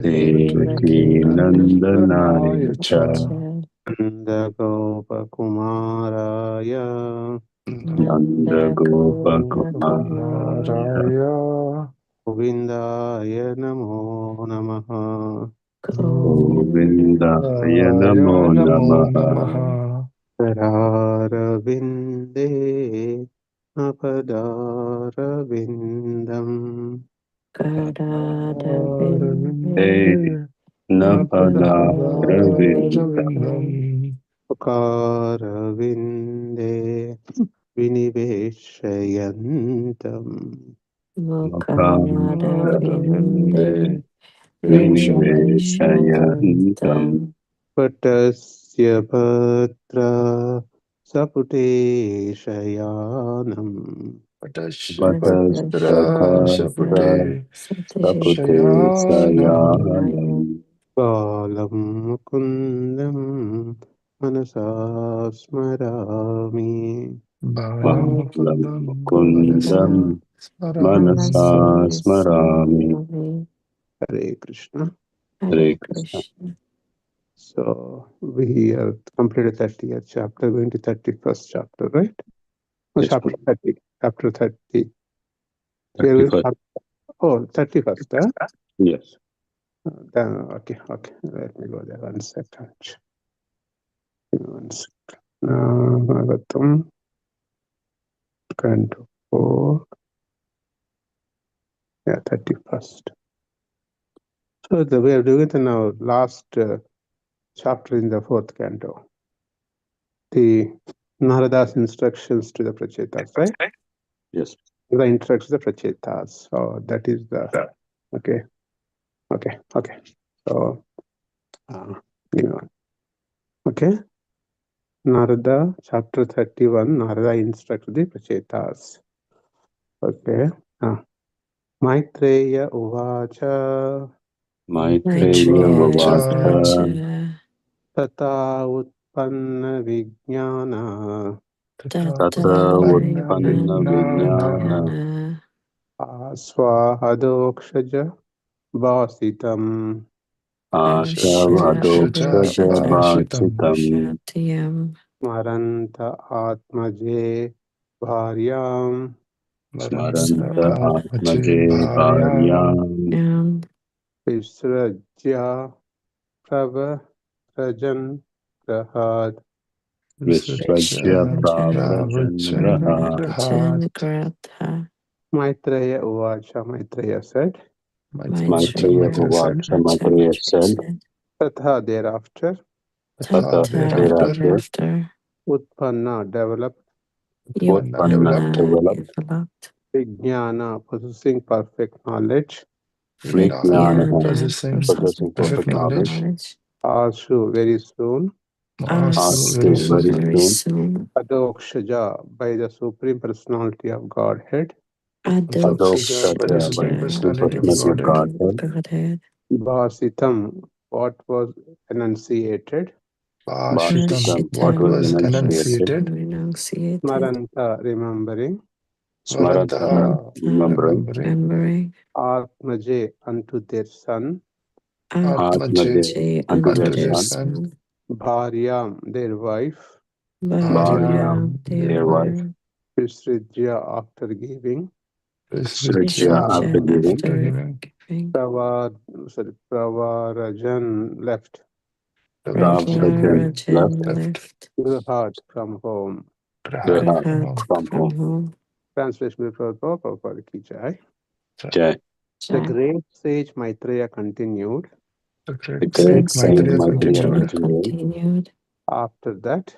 Devaki Nandanaya Cha Nandagopakumaraya Nandagopakumaraya Govindaya Namo Namaha. Govindaya Namo Namaha Kararavinde Apadarvindam Napadaravinda Karavinde Viniveshayantam Mukharavinde Viniveshayantam Patasya Bhatra Sapute Shayanam Vatasya Bhatra Sapute Sayanam Balam Mukundam Manasa Smarami. Kundam Manasa Smarami. Hare Krishna. Hare Krishna. So we have completed 30th chapter, going to 31st chapter, right? No, Yes, chapter 30. Chapter 30. 31st. Oh, 31st, huh? Yes. Then, okay. Let me go there 1 second. Give me 1 second. Bhagavatam, Canto 4. Yeah, 31st. So we are doing it in our last chapter in the 4th canto. The Narada's instructions to the Prachetas, right? Yes. The instructions to the Prachetas. So that is the okay. So give me one. Okay. Narada, chapter 31. Narada instructs the Prachetas. Okay. Maitreya Uvacha. Maitreya Vavacha Tata Utpanna Vijnana Tata Utpanna Vijnana Aswahadokshaja Vasitam Ashavadoksaja Bhachitam Maranta Atmaje Bharyam Smaranta Atmaje Bharyam Visrajya Pravrajan Prahad. Visvajya Pravrajan Maitreya Uvacha. Maitreya said. Maitreya Vavacha Maitreya said. Tatha thereafter. Tata thereafter. Utpanna developed. Utpanna developed. Vijnana possessing perfect knowledge. Vijnana possessing perfect knowledge. Ashu very soon. Ashu very soon. Adokshaja by the Supreme Personality of Godhead. Adokshaja by the Supreme Personality of Godhead. Bhasitam, what was enunciated. Bhashitam, what was enunciated. Smaranta, remembering. Smaranta, remembering. Atmaje, unto their son. Atmaje, unto their son. Bharyam, their wife. Bharyam, their wife. Visrijya, after giving. Visrijya, after giving. Pravarajan, left. Pravrajan, left. Grihad, from home. Grihad, from home. Translation before Prabhupada ki jai. Jai. The great sage Maitreya continued. The great sage Maitreya continued. After that,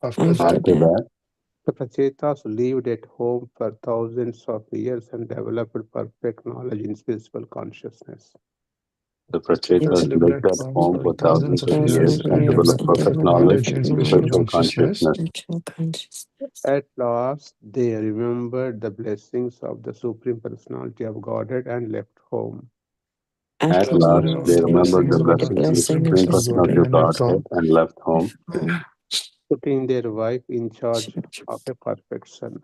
the Prachetas lived at home for thousands of years and developed perfect knowledge in spiritual consciousness. The Prachetas lived at home for thousands of years and developed perfect knowledge in spiritual consciousness. At last, they remembered the blessings of the Supreme Personality of Godhead and left home. At last, they remembered the blessings of the Supreme Personality of Godhead and left home, putting their wife in charge of a perfect son.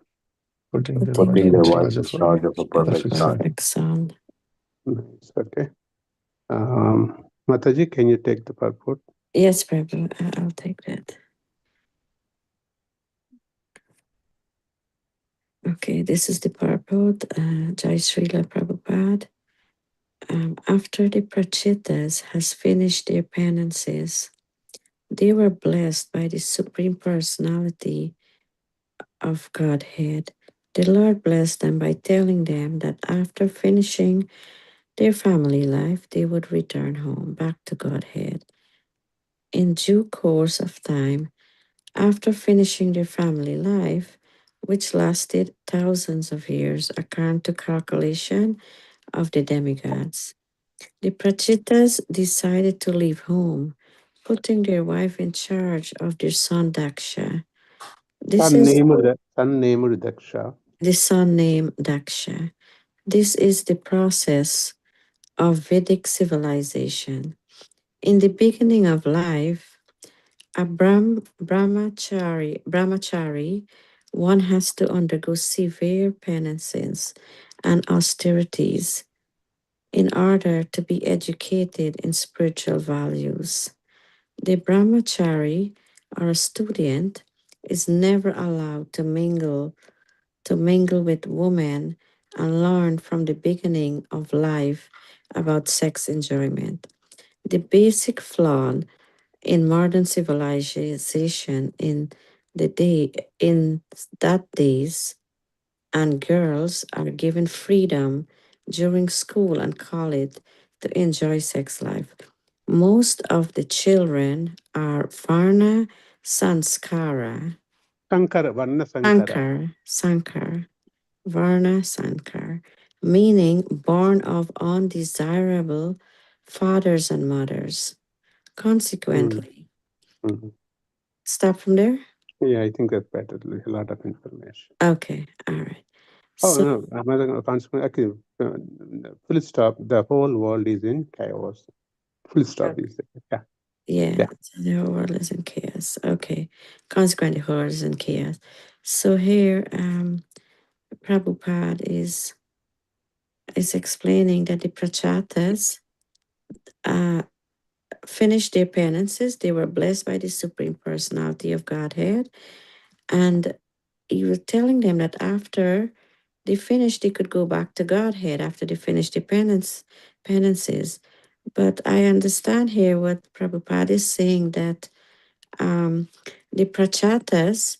Putting their wife in charge of a perfect son. Nice, okay. Mataji, can you take the purport? Yes, Prabhu, I'll take that. Okay, this is the purport. Jai Srila Prabhupada. After the Prachitas has finished their penances, they were blessed by the Supreme Personality of Godhead. The Lord blessed them by telling them that after finishing their family life, they would return home back to Godhead. In due course of time, after finishing their family life, which lasted thousands of years according to calculation of the demigods, the Prachitas decided to leave home, putting their wife in charge of their son Daksha. This is son named Daksha. the son named Daksha. This is the process of Vedic civilization. In the beginning of life, a brahmachari, one has to undergo severe penances and austerities in order to be educated in spiritual values. The brahmachari or a student is never allowed to mingle with women and learn from the beginning of life about sex enjoyment. The basic flaw in modern civilization in that days, and girls are given freedom during school and college to enjoy sex life. Most of the children are Varna Sanskara. Sankar, Varna Sankar, meaning born of undesirable fathers and mothers. Consequently, stop from there? Yeah, I think that's better. There's a lot of information. Okay, all right. No, consequently, full stop. The whole world is in chaos. Full stop is there. Yeah, so the whole world is in chaos. Okay. Consequently, the whole world is in chaos. So here, Prabhupada is explaining that the Prachatas finished their penances. They were blessed by the Supreme Personality of Godhead. And he was telling them that after they finished, they could go back to Godhead after they finished their penances. But I understand here what Prabhupada is saying, that the Prachatas,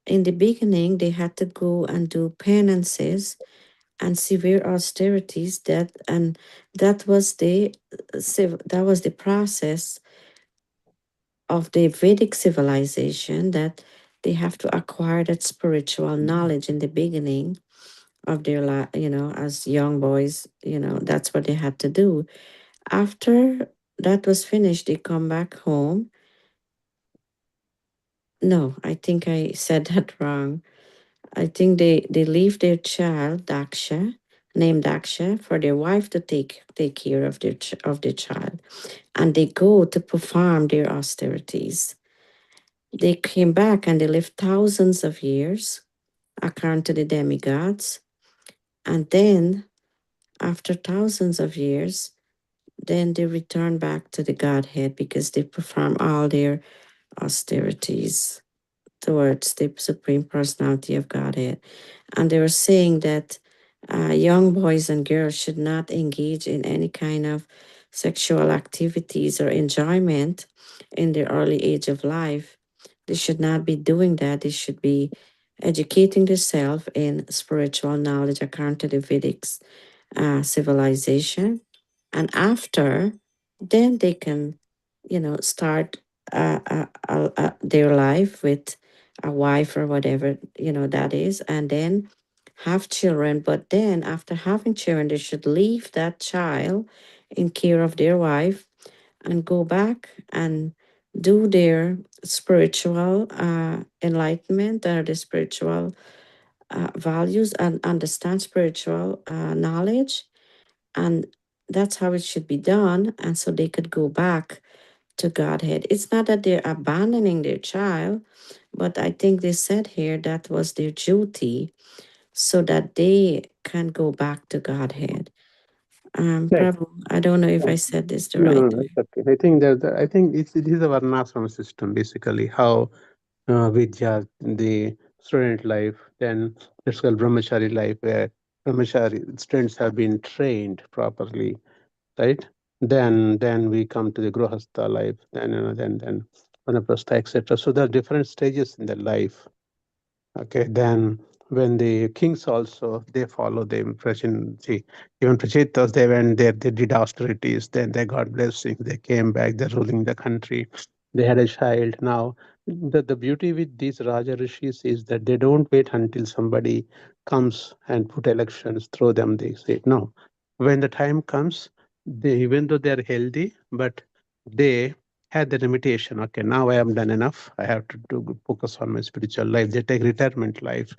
in the beginning, they had to go and do penances and severe austerities. That was the process of the Vedic civilization, that they have to acquire that spiritual knowledge in the beginning of their life, as young boys, that's what they had to do. After that was finished, they come back home. No, I think I said that wrong. I think they leave their child, Daksha, named Daksha, for their wife to take care of their child. And they go to perform their austerities. They came back and they lived thousands of years, according to the demigods. And then, after thousands of years, then they return back to the Godhead because they perform all their austerities towards the Supreme Personality of Godhead. And they were saying that young boys and girls should not engage in any kind of sexual activities or enjoyment in the early age of life. They should not be doing that. They should be educating themselves in spiritual knowledge according to the Vedic civilization. And after, then they can, start their life with a wife or whatever, that is, and then have children. But then after having children, they should leave that child in care of their wife and go back and do their spiritual enlightenment or the spiritual values and understand spiritual knowledge. And that's how it should be done. And so they could go back to Godhead. It's not that they're abandoning their child, but I think they said here that was their duty so that they can go back to Godhead. Prabhu, I don't know if I said this the right way. Okay. I think it is a varnashrama system, basically, how Vidya, the student life, then it's called brahmachari life, where brahmachari students have been trained properly, right? Then we come to the grihastha life, then vanaprastha, etc. So there are different stages in the life. Okay, then when the kings also they follow the impression. See, even Prachetas, they went there, they did austerities, then they got blessings, they came back, they're ruling the country. They had a child. Now, the beauty with these Raja Rishis is that they don't wait until somebody comes and put elections, throw them, they say no. When the time comes, they even though they're healthy, but they had the limitation. Okay, now I am done enough. I have to focus on my spiritual life. They take retirement life,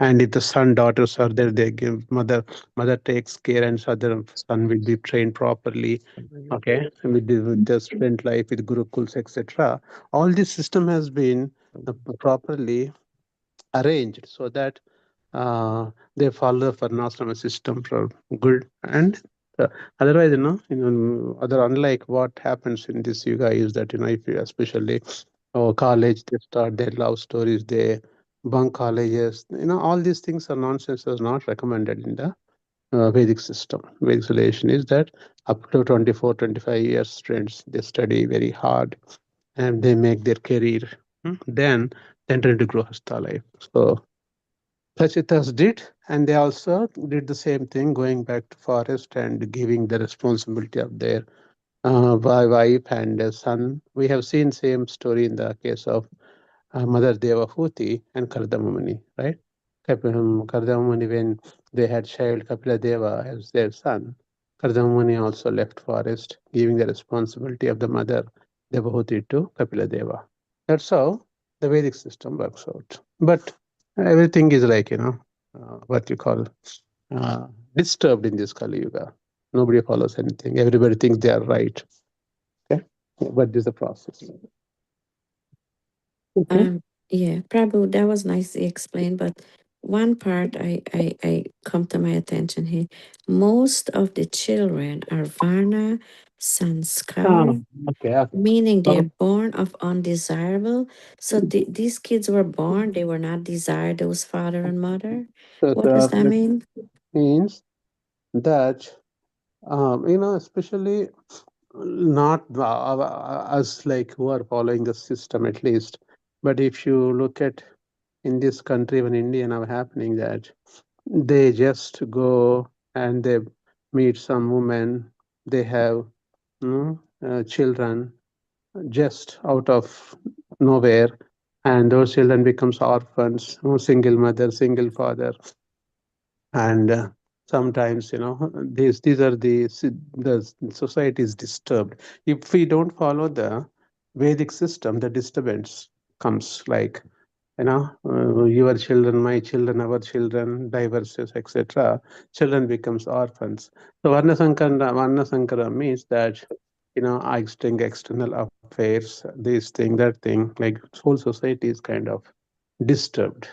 and if the son daughters are there, they give mother takes care, and so the son will be trained properly. Okay, and with the student life with gurukuls, etc. All this system has been properly arranged so that they follow the varnashrama system for good and otherwise, other unlike what happens in this yuga is that if you especially college, they start their love stories, they bunk colleges, all these things are nonsense, is not recommended in the Vedic system. Vedic solution is that up to 24, 25 years students, they study very hard and they make their career, then enter into grihastha life. So Prachitas did, and they also did the same thing, going back to forest and giving the responsibility of their wife and son. We have seen same story in the case of Mother Devahuti and Kardamamuni, right? Kardamamuni, when they had child Kapila Deva as their son, Kardamamuni also left forest, giving the responsibility of the mother Devahuti to Kapila Deva. That's how the Vedic system works out. But everything is like, what you call disturbed in this Kali Yuga. Nobody follows anything. Everybody thinks they are right. Okay, but this is the process. Okay. Yeah, Prabhu, that was nicely explained, but one part I come to my attention here. Most of the children are Varna Sanskar, Okay. meaning they're born of undesirable. So these kids were born, they were not desired, those father and mother. So What does that mean? means that especially not us like who are following the system at least, but if you look at in this country, even India now happening that they just go and they meet some women, they have children just out of nowhere, and those children becomes orphans, single mother, single father, and sometimes these are the society is disturbed. If we don't follow the Vedic system, the disturbance comes like your children, my children, our children, divorces, etc. Children becomes orphans. So Varna Sankara means that external affairs, this thing, that thing, like whole society is kind of disturbed.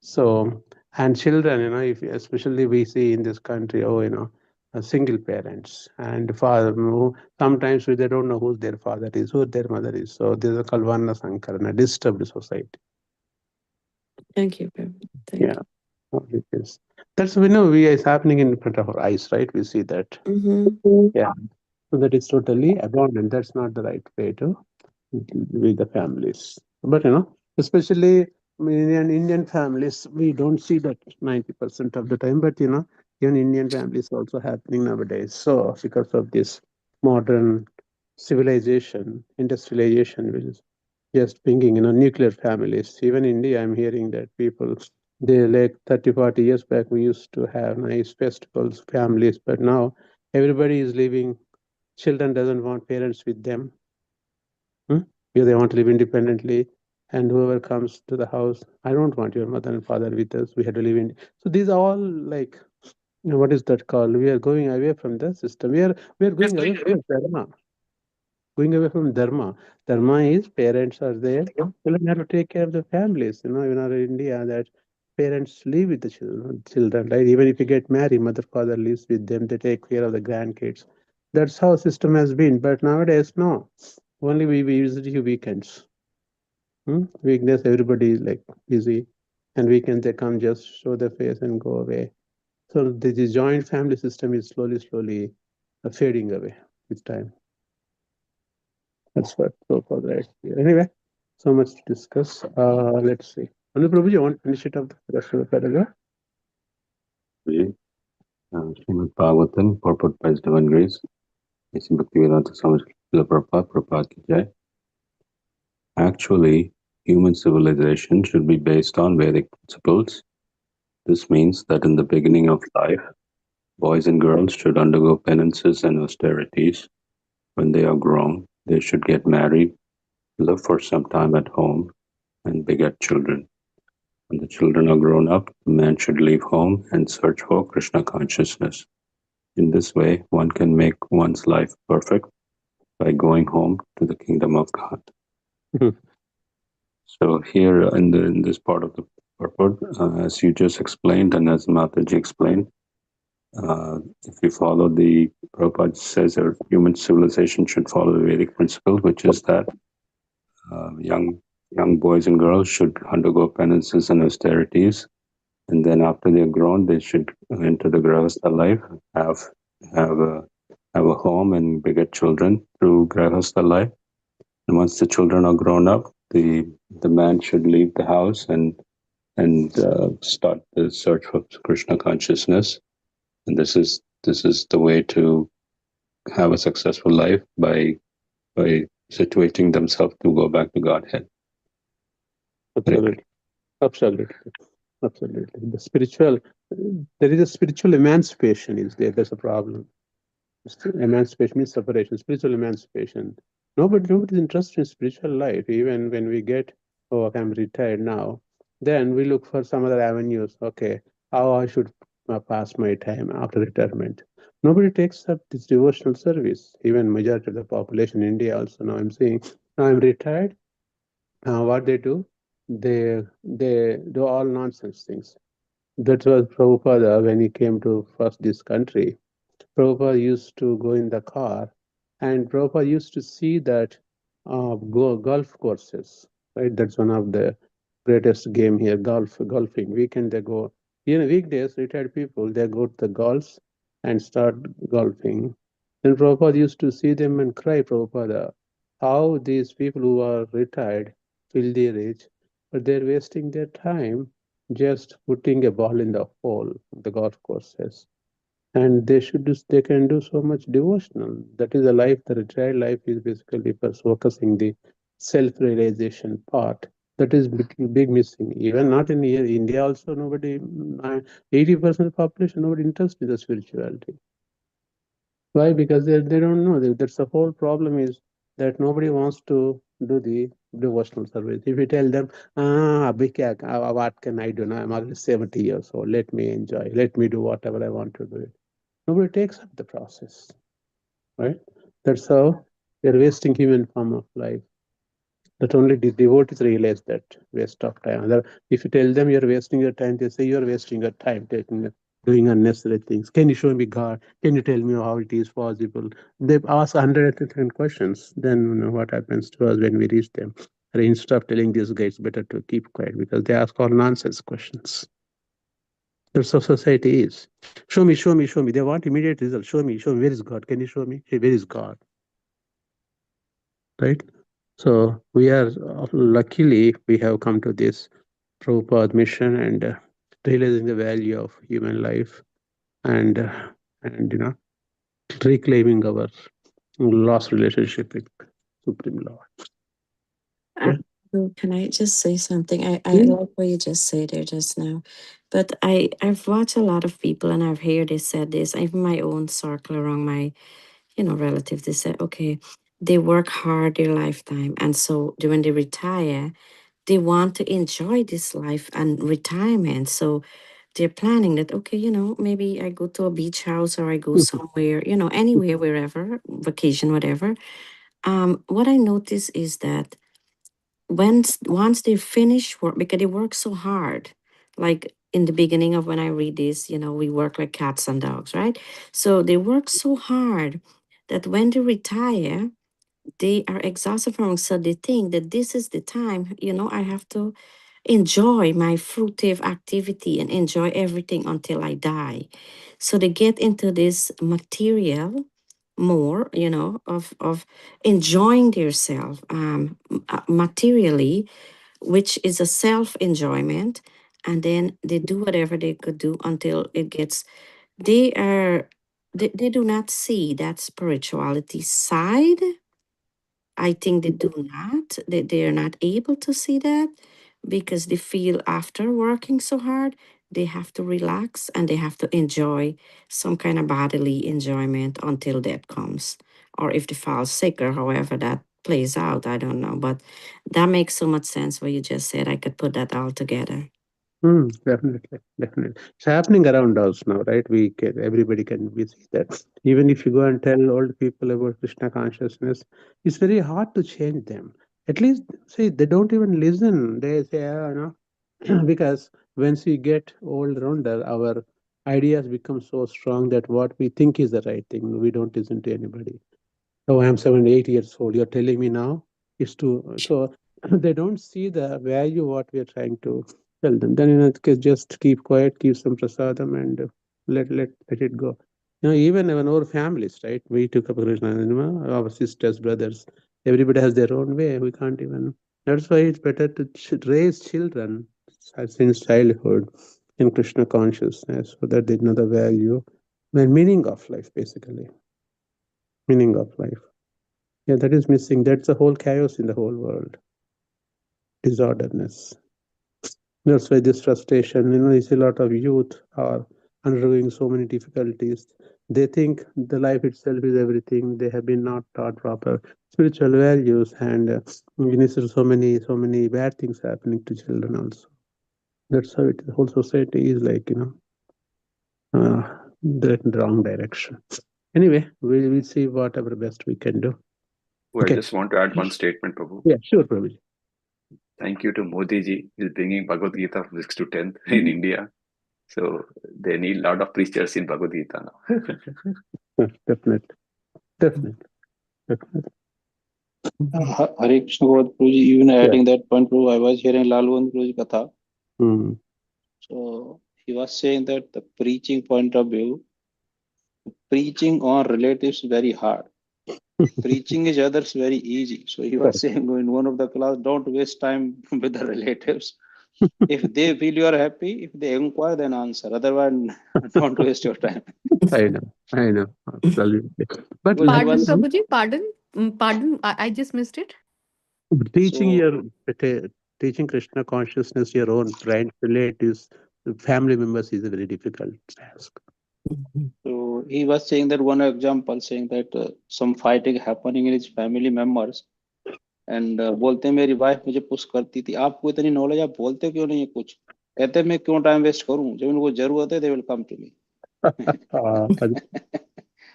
So, and children, if especially we see in this country, single parents and father, sometimes they don't know who their father is, who their mother is. So this is a Kalvana Sankarana, disturbed society. Thank you, Prabhu. Thank Yeah, it is. That's we is happening in front of our eyes, right? We see that. Yeah, so that is totally abandoned. That's not the right way to with the families. But especially Indian families, we don't see that 90% of the time. But even Indian families also happening nowadays. So because of this modern civilization, industrialization, which is just thinking, nuclear families. Even India, I'm hearing that people they like 30, 40 years back we used to have nice festivals, families, but now everybody is leaving. Children doesn't want parents with them. Because they want to live independently, and whoever comes to the house, I don't want your mother and father with us, we have to live in. So these are all like, what is that called? We are going away from the system. We are going away from dharma. Going away from dharma. Dharma is parents are there, children have to take care of the families. In our India, that parents live with the children, right? Even if you get married, mother, father lives with them, they take care of the grandkids. That's how system has been. But nowadays, no. Only we visit you weekends. Weekdays, everybody is like busy. And weekends, they come just show their face and go away. So the joint family system is slowly fading away with time. That's what Prabhupada writes here. Anyway, so much to discuss. Let's see. Anu Prabhuji, you want to finish it up the rest of the paragraph? Śrīmad-Bhāgavatam, purport by His Divine Grace. Bhakti Vedanta Swami Srila Prabhupada, Prabhupada ki Jai. Actually, human civilization should be based on Vedic principles. This means that in the beginning of life, boys and girls should undergo penances and austerities. When they are grown, they should get married, live for some time at home, and beget children. When the children are grown up, the man should leave home and search for Krishna consciousness. In this way, one can make one's life perfect by going home to the kingdom of God. So here in this part of the purport, as you just explained and as Mataji explained, if you follow the Prabhupada says that human civilization should follow the Vedic principle, which is that young boys and girls should undergo penances and austerities, and then after they're grown, they should enter the grahastha life, have a home and beget children through grahastha life. And once the children are grown up, the man should leave the house and start the search for Krishna consciousness. And this is the way to have a successful life by situating themselves to go back to Godhead. Absolutely. The spiritual, there is a spiritual emancipation is there. There's a problem. Emancipation means separation, spiritual emancipation. Nobody's interested in spiritual life. Even when we get, oh, I'm retired now, then we look for some other avenues. Okay, how I should pass my time after retirement. Nobody takes up this devotional service. Even majority of the population in India also now I'm seeing, now I'm retired. What they do, they do all nonsense things. That was Prabhupada when he came to first this country. Prabhupada used to go in the car, and Prabhupada used to see that golf courses, right? That's one of the greatest game here, golfing. Weekend they go, weekdays, retired people, they go to the golfs and start golfing. Then Prabhupada used to see them and cry, Prabhupada, how these people who are retired, filthy rich, but they're wasting their time just putting a ball in the hole, the golf courses. And they can do so much devotional. That is the life. The retired life is basically for focusing the self-realization part. That is big missing. Even not in here, India also, nobody, 80% of the population, nobody interested in the spirituality. Why? Because they don't know. That's the whole problem is that nobody wants to do the devotional service. If you tell them, what can I do now? I'm already 70 years old. Let me enjoy. Let me do whatever I want to do. Nobody takes up the process, right? That's how they're wasting human form of life. That only the devotees realize that waste of time. If you tell them you're wasting your time, they say you're wasting your time doing unnecessary things. Can you show me God? Can you tell me how it is possible? They ask 110 questions. Then what happens to us when we reach them? Instead of telling these guys better to keep quiet because they ask all nonsense questions. That's how society is. Show me. They want immediate results. Show me. Where is God? Can you show me? Hey, where is God? Right? So we are, luckily, we have come to this Prabhupada mission and realizing the value of human life and reclaiming our lost relationship with Supreme Lord. Can I just say something? I like what you just said there just now. But I've watched a lot of people and I've heard they said this, even my own circle around my, relatives, they said, okay, they work hard their lifetime. And so when they retire, they want to enjoy this life and retirement. So they're planning that, okay, maybe I go to a beach house or I go somewhere, anywhere, wherever, vacation, whatever. What I notice is that once they finish work, because they work so hard, like in the beginning of when I read this, we work like cats and dogs, right? So they work so hard that when they retire, they are exhausted from, so they think that this is the time, I have to enjoy my fruitive activity and enjoy everything until I die. So they get into this material more, of enjoying themselves materially, which is a self enjoyment. And then they do whatever they could do until it gets, they are, they do not see that spirituality side. I think they do not, they are not able to see that because they feel after working so hard, they have to relax and they have to enjoy some kind of bodily enjoyment until that comes. Or if they fall sick or however that plays out, I don't know. But that makes so much sense what you just said. I could put that all together. Definitely, definitely. It's happening around us now, right? Everybody can we see that. Even if you go and tell old people about Krishna consciousness, it's very hard to change them. At least, see, they don't even listen. They say, because once we get old older, our ideas become so strong that what we think is the right thing, we don't listen to anybody. Oh, I'm 78 years old. You're telling me now is to so they don't see the value what we are trying to tell them. Then in that case, just keep quiet, keep some prasadam, and let it go. Even in our families, right? We took up Krishna, our sisters, brothers. Everybody has their own way. We can't even. That's why it's better to raise children since childhood in Krishna consciousness, so that they know the value and meaning of life, basically. Meaning of life. Yeah, that is missing. That's the whole chaos in the whole world. Disorderness. That's why this frustration, you see a lot of youth are undergoing so many difficulties. They think the life itself is everything. They have been not taught proper spiritual values, and see so many bad things happening to children also. That's how the whole society is like, the wrong direction. Anyway, we'll see whatever best we can do. Well, Okay. I just want to add one statement, Prabhu. Yeah, sure, Prabhuji. Thank you to Modi ji. He's bringing Bhagavad Gita from 6th to 10th in India. So they need a lot of preachers in Bhagavad Gita now. Definitely. Definitely. Definitely. Hare Krishna Prabhuji, even adding that point, Prabhu, I was hearing Lalwand Prabhuji Katha. So he was saying that the preaching point of view, preaching on relatives is very hard. Preaching is others very easy. So he was saying in one of the class, don't waste time with the relatives. If they feel you are happy, if they inquire, then answer. Otherwise, don't waste your time. I know. Absolutely. But Because he Pardon, was Prabhuji, pardon, I just missed it. teaching so teaching Krishna consciousness, your own friends, relatives, family members is a very difficult task. so he was saying that one example, saying that some fighting happening in his family members. And बोलते हैं मेरी wife मुझे push करती थी, आपको इतनी knowledge, आप बोलते क्यों नहीं है कुछ? कहते मैं क्यों टाइम वेस्ट करूं, जब उनको जरूरत है they will come to me.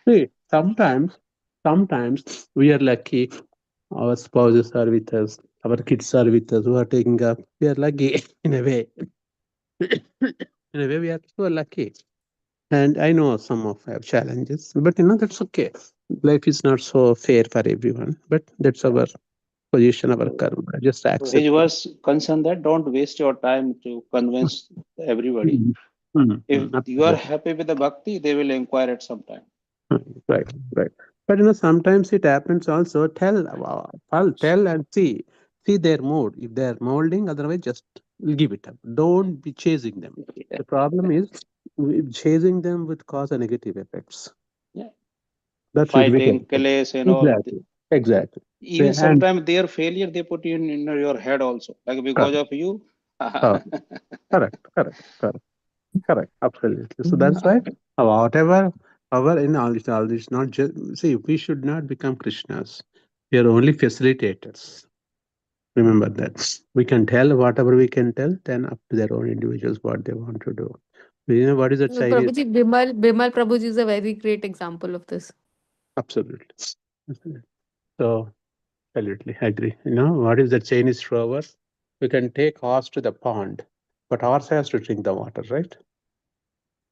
See, sometimes we are lucky. Our spouses are with us. Our kids are with us. Who are taking up. We are lucky in a way. In a way, we are so lucky. And I know some of have challenges, but that's okay. Life is not so fair for everyone, but that's our position, our karma. Just So accept. he was concerned that don't waste your time to convince everybody. If you are happy with the bhakti, they will inquire at some time. Right. But sometimes it happens also. Tell and see their mood. If they are molding, otherwise just give it up. Don't be chasing them. The problem is chasing them would cause a negative effects. Yeah. That's Fighting, clash, and all. Exactly. Even sometimes their failure they put in your head also. Like because of you. Correct. Absolutely. So that's why whatever our in all this not just see, we should not become Krishnas. We are only facilitators. Remember that. We can tell whatever we can tell, then up to their own individuals what they want to do. What is the Chinese? Prabhuji, Bimal Prabhuji is a very great example of this. Absolutely. So absolutely agree. What is the Chinese proverb? We can take horse to the pond, but horse has to drink the water, right?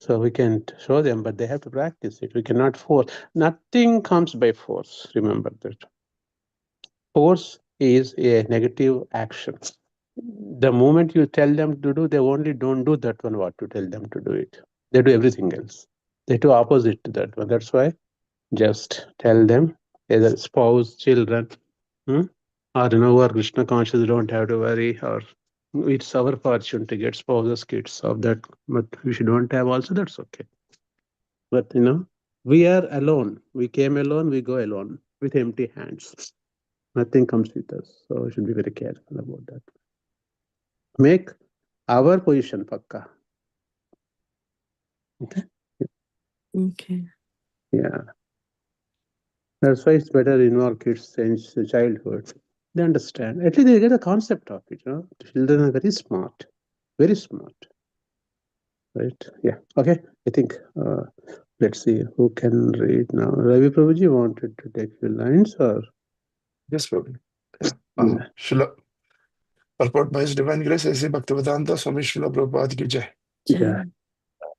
So we can show them, but they have to practice it. We cannot force. Nothing comes by force. Remember that. Force is a negative action. The moment you tell them to do, they only don't do that one what you tell them to do it. They do everything else. They do opposite to that one. That's why just tell them, either spouse, children, or who are Krishna conscious, don't have to worry, or it's our fortune to get spouses, kids of that, but if you don't have also, that's okay. But we are alone. We came alone, we go alone with empty hands. Nothing comes with us. So we should be very careful about that. Make our position pakka. Okay? Okay. Yeah. That's why it's better involve kids since childhood. They understand. At least they get the concept of it. Children are very smart. Very smart. Right? Yeah. Okay. I think let's see who can read now. Ravi Prabhuji wanted to take few lines or Yes, Prabhu. Yeah. Yeah. Srila purport by His Divine Grace, A.C. Bhaktivedanta Swami Srila Prabhupada ki jai. Yeah.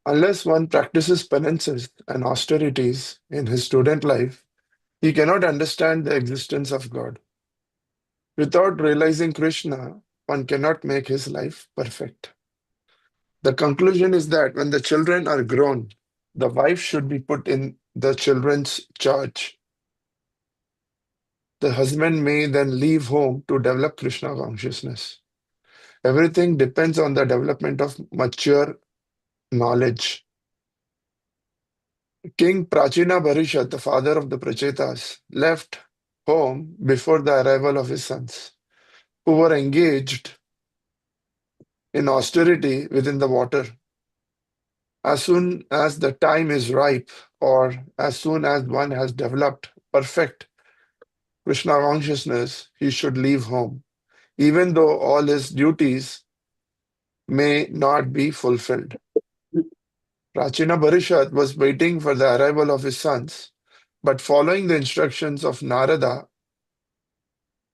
Unless one practices penances and austerities in his student life, he cannot understand the existence of God. Without realizing Krishna, one cannot make his life perfect. The conclusion is that when the children are grown, the wife should be put in the children's charge. The husband may then leave home to develop Krishna consciousness. Everything depends on the development of mature knowledge. King Prachina Bharishat, the father of the Prachetas, left home before the arrival of his sons, who were engaged in austerity within the water. As soon as the time is ripe, or as soon as one has developed perfect Krishna consciousness, he should leave home, even though all his duties may not be fulfilled. Prachina Bharishat was waiting for the arrival of his sons, but following the instructions of Narada,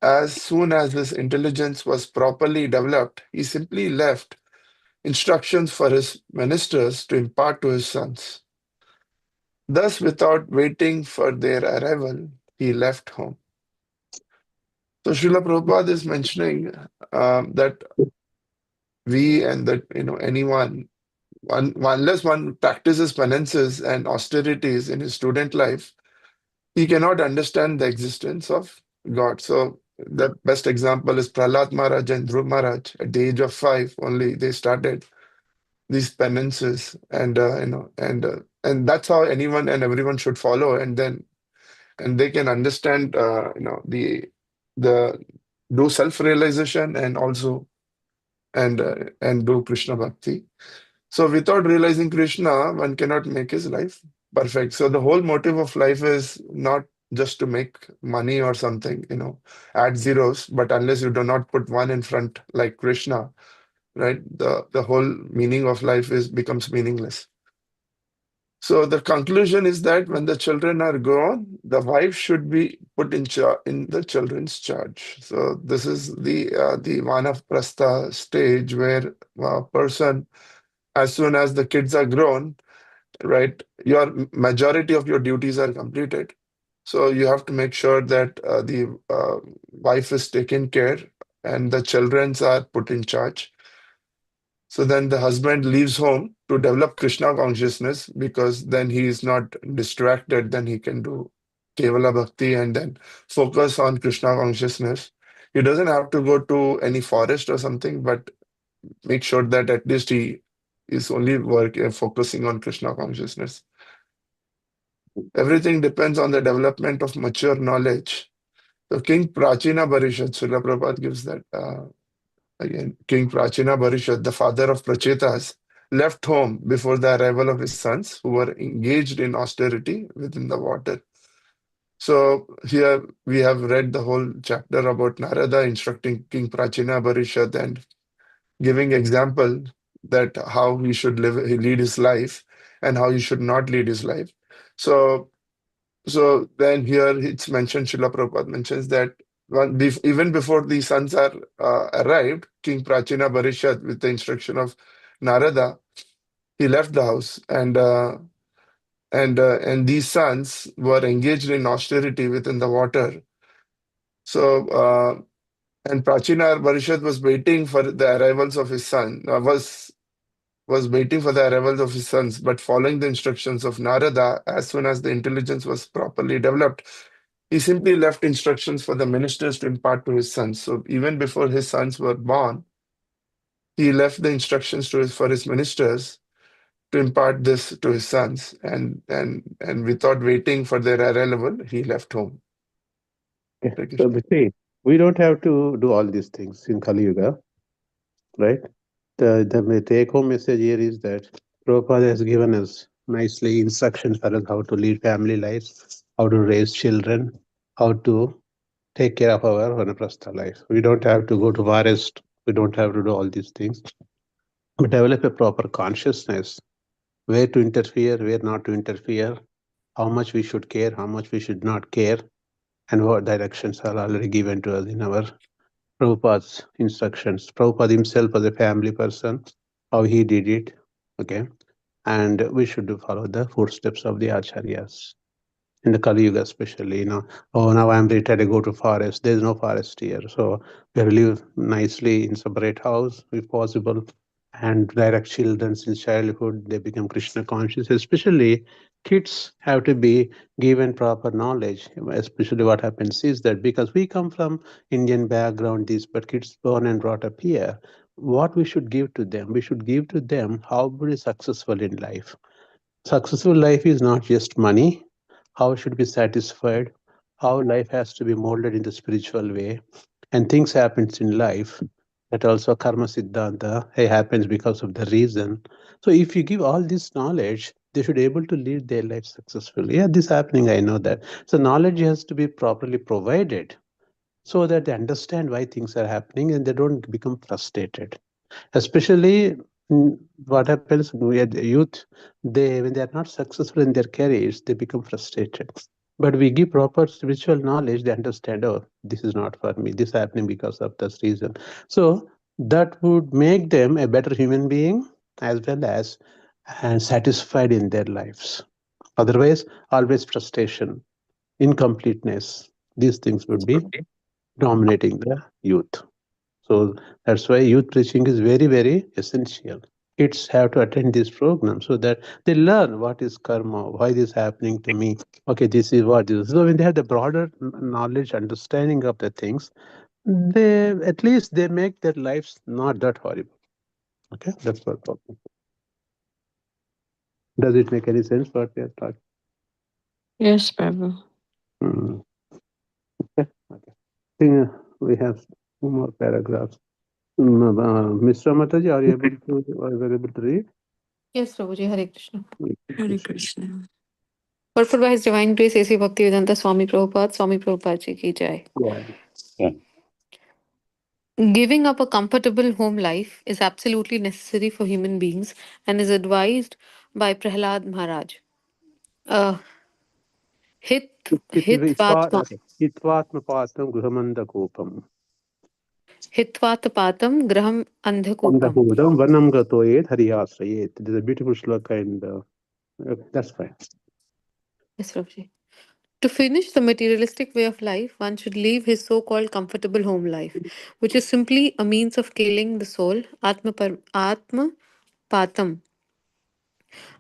as soon as his intelligence was properly developed, he simply left instructions for his ministers to impart to his sons. Thus, without waiting for their arrival, he left home. So Srila Prabhupada is mentioning that we and that anyone, unless one practices penances and austerities in his student life, he cannot understand the existence of God. So the best example is Prahlad Maharaj and Dhruv Maharaj. At the age of 5 only, they started these penances, and that's how anyone and everyone should follow, and they can understand the do self-realization and also and do Krishna bhakti. So without realizing Krishna, one cannot make his life perfect. So the whole motive of life is not just to make money or something, add zeros, but unless you do not put one in front like Krishna, right, the whole meaning of life becomes meaningless. So the conclusion is that when the children are grown, the wife should be put in the children's charge. So this is the Vanaprastha stage where a person, as soon as the kids are grown, right, your majority of your duties are completed. So you have to make sure that the wife is taken care and the children are put in charge. So then the husband leaves home to develop Krishna consciousness, because then he is not distracted. Then he can do Kevala Bhakti and then focus on Krishna consciousness. He doesn't have to go to any forest or something, but make sure that at least he is only focusing on Krishna consciousness. Everything depends on the development of mature knowledge. So King Prachina Bharishat, Srila Prabhupada gives that. Again, King Prachina Bharishat, the father of Prachetas, left home before the arrival of his sons, who were engaged in austerity within the water. So here we have read the whole chapter about Narada instructing King Prachina Bharishat and giving example that how he should lead his life and how he should not lead his life. So then here it's mentioned, Srila Prabhupada mentions that even before the sons are arrived, King Prachina Barishat, with the instruction of Narada, he left the house, and these sons were engaged in austerity within the water. So, and Prachina Barishat was waiting for the arrivals of his son. Was waiting for the arrivals of his sons, but following the instructions of Narada, as soon as the intelligence was properly developed, he simply left instructions for the ministers to impart to his sons. So even before his sons were born, he left the instructions for his ministers to impart this to his sons, and without waiting for their arrival, he left home. Okay. So we don't have to do all these things in Kali Yuga, right? The take-home message here is that Prabhupada has given us nicely instructions for us how to lead family lives, how to raise children, how to take care of our vanaprastha life. We don't have to go to forest. We don't have to do all these things. We develop a proper consciousness, where to interfere, where not to interfere, how much we should care, how much we should not care, and what directions are already given to us in our Prabhupada's instructions. Prabhupada himself was a family person, how he did it, okay? And we should follow the footsteps of the acharyas. In the Kali Yuga especially, oh, now I'm retired, I go to forest. There's no forest here. So we have to live nicely in separate house, if possible, and direct children since childhood. They become Krishna conscious. Especially kids have to be given proper knowledge. Especially what happens is that because we come from Indian background, but kids born and brought up here, what we should give to them? We should give to them how to be successful in life. Successful life is not just money, how it should be satisfied, how life has to be molded in the spiritual way, and things happens in life that also karma siddhanta happens because of the reason. So if you give all this knowledge, they should be able to lead their life successfully. Yeah, this happening, I know that. So knowledge has to be properly provided so that they understand why things are happening and they don't become frustrated. Especially what happens with the youth, when they are not successful in their careers, they become frustrated. But we give proper spiritual knowledge, they understand, oh, this is not for me, this is happening because of this reason. So that would make them a better human being as well as and satisfied in their lives. Otherwise, always frustration, incompleteness, these things would be dominating the youth. So that's why youth preaching is very, very essential. Kids have to attend this program so that they learn what is karma, why this is happening to me. Okay, this is what this is. So when they have the broader knowledge, understanding of the things, they at least they make their lives not that horrible. Okay, that's what problem. Does it make any sense what we are talking? Yes, Prabhu. Okay. I think we have 2 more paragraphs. Mr. Mataji, are you able to read? Yes, Prabhuji, Hare Krishna. Hare Krishna. Purport by His Divine Grace A.C. Bhaktivedanta Swami Prabhupada Ji ki jai. Yeah. Giving up a comfortable home life is absolutely necessary for human beings and is advised by Prahlad Maharaj. Hitvatma Hitvatmapatam gruhamandakopam. Hitvatpatam Graham Andhakupam. Andahudam vanam gatoyet hariyasrayet. There's a beautiful shloka and that's fine. Yes, Prabhuji. To finish the materialistic way of life, one should leave his so called comfortable home life, which is simply a means of killing the soul, Atma Patam.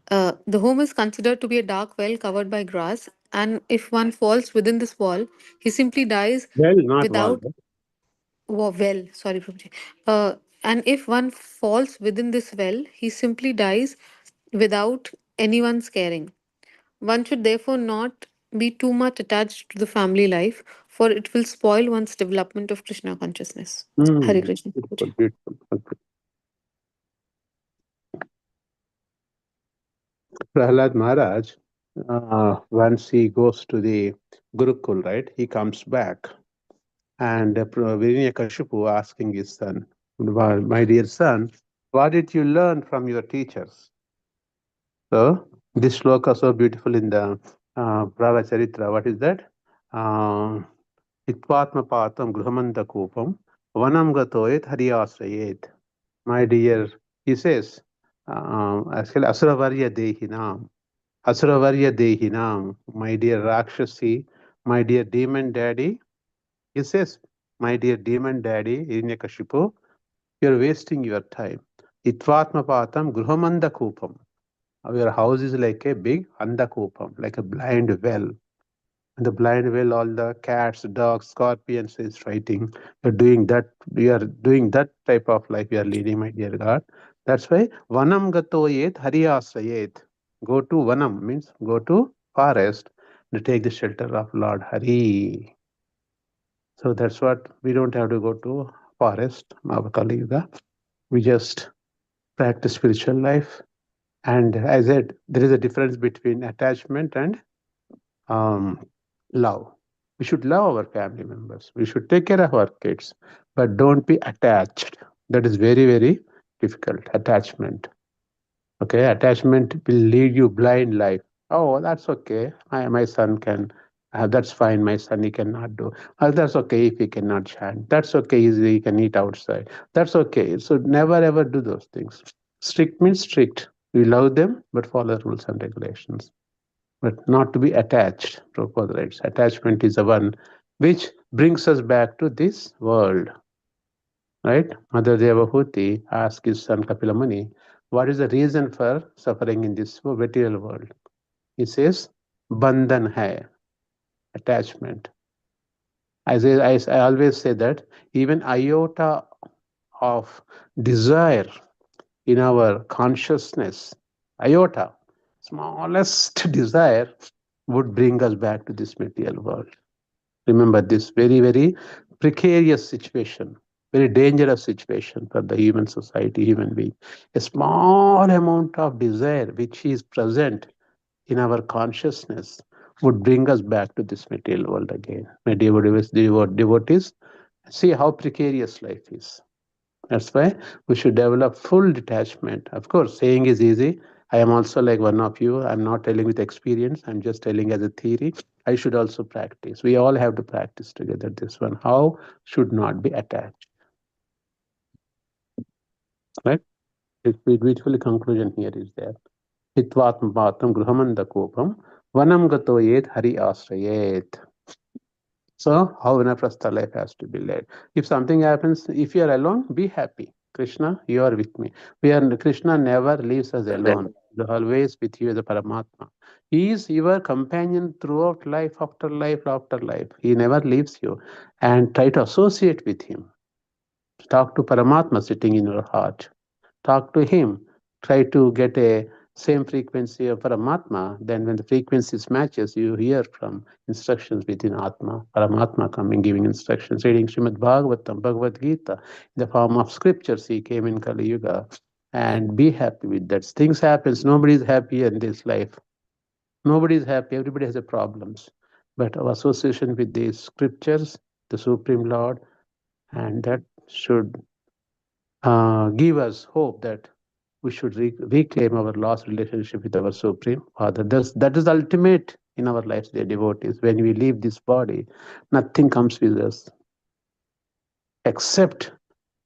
The home is considered to be a dark well covered by grass, and if one falls within this wall, he simply dies Well, not wall. without. Well, sorry, Prabhuji. And if one falls within this well, he simply dies without anyone's caring. One should therefore not be too much attached to the family life, for it will spoil one's development of Krishna consciousness. Hare Krishna. Beautiful, beautiful. Okay. Prahlad Maharaj, once he goes to the Gurukul, right, he comes back and Hiranyakashipu asking his son, my dear son, what did you learn from your teachers? So this shloka so beautiful in the Prava Charitra. What is that? Hitvatmapatam gruhamandakupam vanam gatoyet hariyasrayet. My dear, he says, actually, Asuravarya Dehinam. Asuravarya Dehinam, my dear Rakshasi, my dear demon daddy. He says, my dear demon daddy, Hiranyakashipu, you're wasting your time. Itvatmapatam gruhamandakupam. Your house is like a big andakupam, like a blind well. And the blind well, all the cats, dogs, scorpions is fighting. You're doing that. You are doing that type of life you are leading, my dear God. That's why vanam gato yet hariyasayet. Go to vanam means go to forest to take the shelter of Lord Hari. So that's what we don't have to go to forest, Kali Yuga. We just practice spiritual life. And as I said, there is a difference between attachment and love. We should love our family members. We should take care of our kids, but don't be attached. That is very, very difficult. Attachment. Okay, attachment will lead you blind life. Oh, that's okay. My son can. That's fine. My son, he cannot do. That's okay if he cannot chant. That's okay if he can eat outside. That's okay. So never ever do those things. Strict means strict. We love them, but follow rules and regulations. But not to be attached. Prabhupada writes, attachment is the one which brings us back to this world. Right? Mother Devahuti asked his son Kapila Muni, what is the reason for suffering in this material world? He says, bandhan hai, attachment. I always say that even iota of desire in our consciousness, iota, smallest desire would bring us back to this material world. Remember this very, very precarious situation, very dangerous situation for the human society, human being. A small amount of desire which is present in our consciousness would bring us back to this material world again. My devotees, see how precarious life is. That's why we should develop full detachment. Of course, saying is easy. I am also like one of you. I'm not telling with experience. I'm just telling as a theory. I should also practice. We all have to practice together this one. How should not be attached. Right? The beautiful conclusion here is there. Hitvatma bhatam gruhamanda kopam vanam gato yet hari asrayet. So how Vanaprastha life has to be led. If something happens, if you are alone, be happy. Krishna, you are with me. Krishna never leaves us alone. He's always with you as a Paramatma. He is your companion throughout life after life after life. He never leaves you. And try to associate with him. Talk to Paramatma sitting in your heart. Talk to him. Try to get a same frequency of Paramatma. Then when the frequencies matches, you hear from instructions within Atma, Paramatma coming, giving instructions, reading Śrīmad-Bhāgavatam, Bhagavad Gita, in the form of scriptures. He came in Kali Yuga. And be happy with that. Things happen. Nobody is happy in this life. Nobody is happy. Everybody has a problems. But our association with these scriptures, the Supreme Lord, and that should give us hope that we should reclaim our lost relationship with our Supreme Father. That is ultimate in our lives, dear devotees. When we leave this body, nothing comes with us except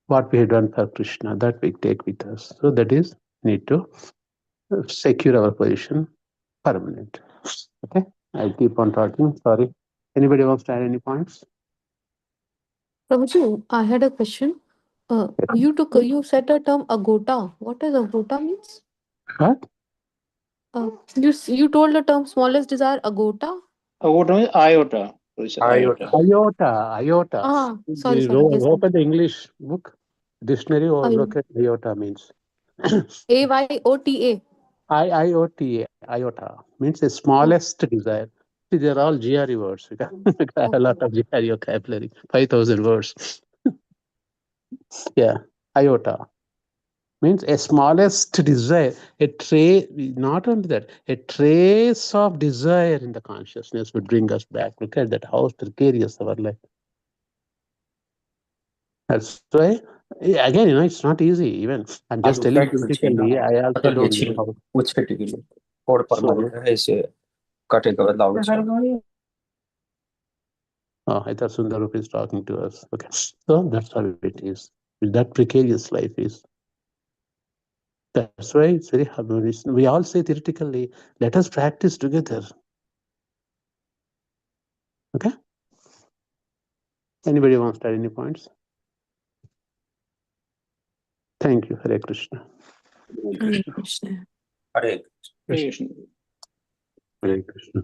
what we have done for Krishna. That we take with us. So that is, need to secure our position permanent. Okay, I'll keep on talking. Sorry. Anybody wants to add any points? Prabhuji, I had a question. You said the term agota. What does agota means? What? You told the term smallest desire agota. Agota means iota. Iota. Iota. Sorry. Yes, Open the English book, dictionary, or look at iota means. AYOTA. IOTA, iota, means the smallest desire. See, they're all GRE words. We got a lot of GRE vocabulary, 5,000 words. Yeah, iota means a smallest desire, not only that, a trace of desire in the consciousness would bring us back. Look at that, how precarious our life. That's why, again, it's not easy even. I'm just telling you physically, I also don't know how. So, Oh, I thought Sundarup is talking to us. Okay, so that's how it is. That precarious life is. That's why it's very hard. We all say theoretically, let us practice together. Okay? Anybody wants to add any points? Thank you, Hare Krishna. Hare Krishna. Hare Krishna. Hare Krishna.